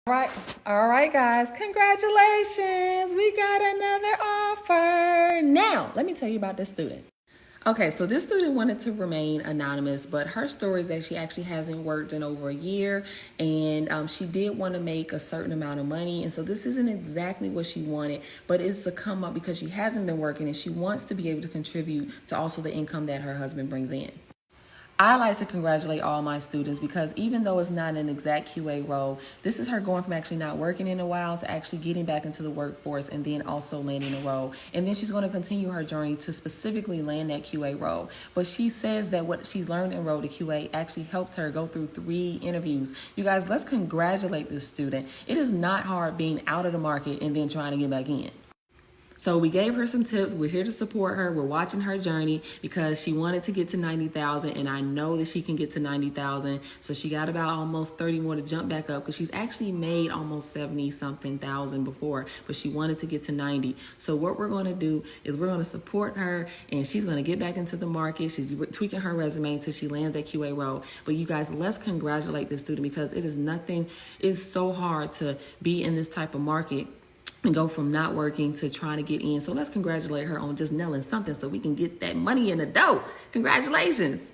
Right. All right, guys. Congratulations. We got another offer. Now, let me tell you about this student. Okay, so this student wanted to remain anonymous, but her story is that she actually hasn't worked in over a year, and she did want to make a certain amount of money. And so this isn't exactly what she wanted, but it's a come up because she hasn't been working and she wants to be able to contribute to also the income that her husband brings in. I like to congratulate all my students because even though it's not an exact QA role, this is her going from actually not working in a while to actually getting back into the workforce and then also landing a role. And then she's going to continue her journey to specifically land that QA role. But she says that what she's learned in Road to QA actually helped her go through 3 interviews. You guys, let's congratulate this student. It is not hard being out of the market and then trying to get back in. So we gave her some tips. We're here to support her. We're watching her journey because she wanted to get to 90,000, and I know that she can get to 90,000. So she got about almost 30 more to jump back up because she's actually made almost 70 something thousand before, but she wanted to get to 90. So what we're going to do is we're going to support her, and she's going to get back into the market. She's tweaking her resume until she lands that QA role. But you guys, let's congratulate this student because it is nothing. It's so hard to be in this type of market and go from not working to trying to get in. So let's congratulate her on just nailing something so we can get that money in the dough. Congratulations.